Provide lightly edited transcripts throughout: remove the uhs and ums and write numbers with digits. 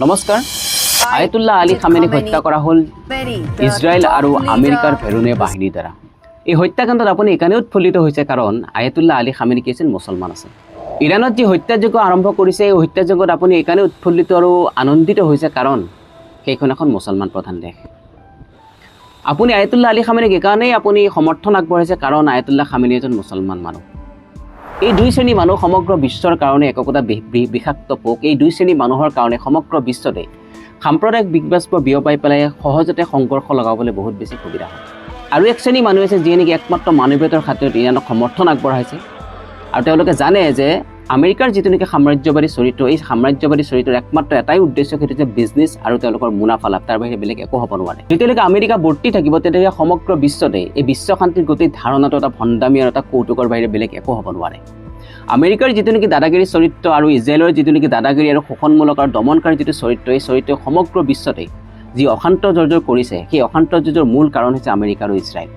নমস্কাৰ। Ayatollah Ali খামেনিক হত্যা কৰা হ'ল ইজৰাইল আৰু আমেৰিকাৰ ভেৰোনে বাহিনীৰ দ্বাৰা। এই হত্যাকাণ্ডত আপুনি এইকাৰণে উৎফুল্লিত হৈছে কাৰণ আয়াতুল্লাহ আলী খামেনি কি আছিল? মুছলমান আছিল। ইৰাণত যি হত্যাযজ্ঞ আৰম্ভ কৰিছে এই হত্যাযজ্ঞত আপুনি এইকাৰণে উৎফুল্লিত আৰু আনন্দিত হৈছে কাৰণ সেইখন এখন মুছলমান প্ৰধান দেশ। আপুনি আয়াতুল্লাহ আলী খামেনিক এইকাৰণেই আপুনি সমৰ্থন আগবঢ়াইছে কাৰণ আয়াতুল্লাহ খামেনি এজন মুছলমান মানুহ। এই দুই শ্ৰেণী মানুহ সমগ্ৰ বিশ্বৰ কাৰণে একোটা বিষাক্ত পোক। এই দুই শ্ৰেণী মানুহৰ কাৰণে সমগ্ৰ বিশ্বতে সাম্প্ৰদায়িক বিবাস্প বিয়পাই পেলাই সহজতে সংঘৰ্ষ লগাবলৈ বহুত বেছি সুবিধা হয়। আৰু এক শ্ৰেণী মানুহ আছে যিয়ে নেকি একমাত্ৰ মানৱীয়তাৰ খাতিৰত ইৰাণক সমৰ্থন আগবঢ়াইছে আৰু তেওঁলোকে জানে যে আমেৰিকাৰ যিটো নেকি সাম্ৰাজ্যবাদী চৰিত্ৰ, এই সাম্ৰাজ্যবাদী চৰিত্ৰৰ একমাত্ৰ এটাই উদ্দেশ্য, সেইটো যে বিজনেছ আৰু তেওঁলোকৰ মুনাফা লাভ, তাৰ বাহিৰে বেলেগ একো হ'ব নোৱাৰে। যেতিয়ালৈকে আমেৰিকা বৰ্তি থাকিব তেতিয়ালৈকে সমগ্ৰ বিশ্বতে এই বিশ্ব শান্তিৰ গোটেই ধাৰণাটো এটা ভণ্ডামী আৰু এটা কৌতুকৰ বাহিৰে বেলেগ একো হ'ব নোৱাৰে। আমেৰিকাৰ যিটো নেকি দাদাগিৰি চৰিত্ৰ আৰু ইজৰাইলৰ যিটো নেকি দাদাগিৰি আৰু শোষণমূলক আৰু দমনকাৰী যিটো চৰিত্ৰ, এই চৰিত্ৰ সমগ্ৰ বিশ্বতে যি অশান্ত জৰ্জৰ কৰিছে, সেই অশান্ত জৰ্জৰ মূল কাৰণ হৈছে আমেৰিকা আৰু ইজৰাইল।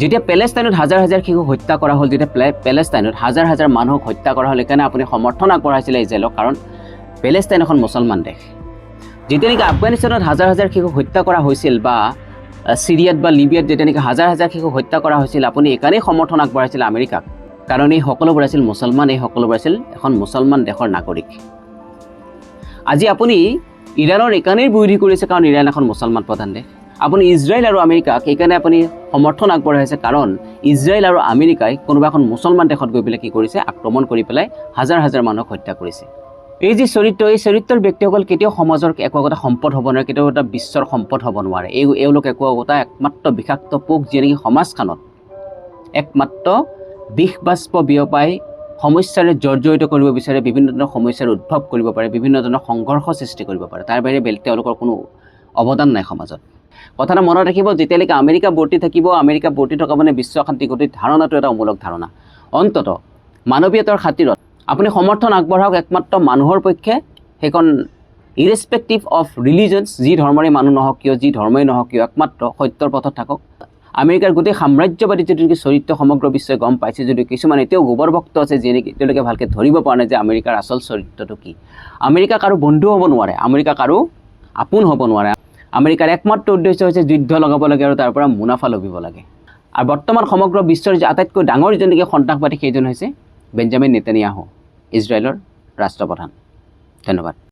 যেতিয়া পেলেষ্টাইনত হাজাৰ হাজাৰ শিশুক হত্যা কৰা হ'ল, যেতিয়া পেলেষ্টাইনত হাজাৰ হাজাৰ মানুহক হত্যা কৰা হ'ল, সেইকাৰণে আপুনি সমৰ্থন আগবঢ়াইছিলে ইজৰাইলক কাৰণ পেলেষ্টাইন এখন মুছলমান দেশ। যেতিয়া নেকি আফগানিস্তানত হাজাৰ হাজাৰ শিশুক হত্যা কৰা হৈছিল বা চিৰিয়াত বা লিবিয়াত যেতিয়া নেকি হাজাৰ হাজাৰ শিশুক হত্যা কৰা হৈছিল, আপুনি এইকাৰণেই সমৰ্থন আগবঢ়াইছিল আমেৰিকাক কাৰণ এই সকলোবোৰ আছিল মুছলমান, এই সকলোবোৰ আছিল এখন মুছলমান দেশৰ নাগৰিক। আজি আপুনি ইৰাণৰ এইকাৰণেই বিৰোধী কৰিছে কাৰণ ইৰাণ এখন মুছলমান প্ৰধান দেশ। আপুনি ইজৰাইল আৰু আমেৰিকাক এইকাৰণে আপুনি সমৰ্থন আগবঢ়াইছে কাৰণ ইজৰাইল আৰু আমেৰিকাই কোনোবা এখন মুছলমান দেশত গৈ পেলাই কি কৰিছে? আক্ৰমণ কৰি পেলাই হাজাৰ হাজাৰ মানুহক হত্যা কৰিছে। এই যি চৰিত্ৰ, এই চৰিত্ৰৰ ব্যক্তিসকল কেতিয়াও সমাজৰ একো একোটা সম্পদ হ'ব নোৱাৰে, কেতিয়াও এটা বিশ্বৰ সম্পদ হ'ব নোৱাৰে। এওঁলোক একো একোটা একমাত্ৰ বিষাক্ত পোক যিয়ে নেকি সমাজখনত একমাত্ৰ বিষবাষ্প বিয়পাই সমস্যাৰে জৰ্জৰিত কৰিব বিচাৰে, বিভিন্ন ধৰণৰ সমস্যাৰ উদ্ভৱ কৰিব পাৰে, বিভিন্ন ধৰণৰ সংঘৰ্ষ সৃষ্টি কৰিব পাৰে। তাৰ বাহিৰে তেওঁলোকৰ কোনো অৱদান নাই সমাজত। কথাটা মনত ৰাখিব, যেতিয়ালৈকে আমেৰিকা বৰ্তি থাকিব, আমেৰিকা বৰ্তি থকা মানে বিশ্ব শান্তি গোটেই ধাৰণাটো এটা অমূলক ধাৰণা। অন্তত মানৱীয়তাৰ খাতিৰত আপুনি সমৰ্থন আগবঢ়াওক একমাত্ৰ মানুহৰ পক্ষে, সেইখন ইৰেছপেক্টিভ অফ ৰিলিজনছ, যি ধৰ্মৰে মানুহ নহওক কিয়, যি ধৰ্মই নহওক কিয়, একমাত্ৰ সত্যৰ পথত থাকক। আমেৰিকাৰ গোটেই সাম্ৰাজ্যবাদী যিটো নেকি চৰিত্ৰ সমগ্ৰ বিশ্বই গম পাইছে, যদিও কিছুমান এতিয়াও গোবৰভক্ত আছে যিয়ে নেকি তেওঁলোকে ভালকৈ ধৰিব পৰা নাই যে আমেৰিকাৰ আচল চৰিত্ৰটো কি। আমেৰিকা কাৰো বন্ধু হ'ব নোৱাৰে, আমেৰিকা কাৰো আপোন হ'ব নোৱাৰে। আমেৰিকাৰ একমাত্ৰ উদ্দেশ্য হৈছে যুদ্ধ লগাব লাগে আৰু তাৰ পৰা মুনাফা লভিব লাগে। আৰু বৰ্তমান সমগ্ৰ বিশ্বৰ যে আটাইতকৈ ডাঙৰ যিজন নেকি সন্ত্ৰাসবাদী সেইজন হৈছে বেঞ্জামিন নেতানিয়াহু, ইজৰাইলৰ ৰাষ্ট্ৰপ্ৰধান। ধন্যবাদ।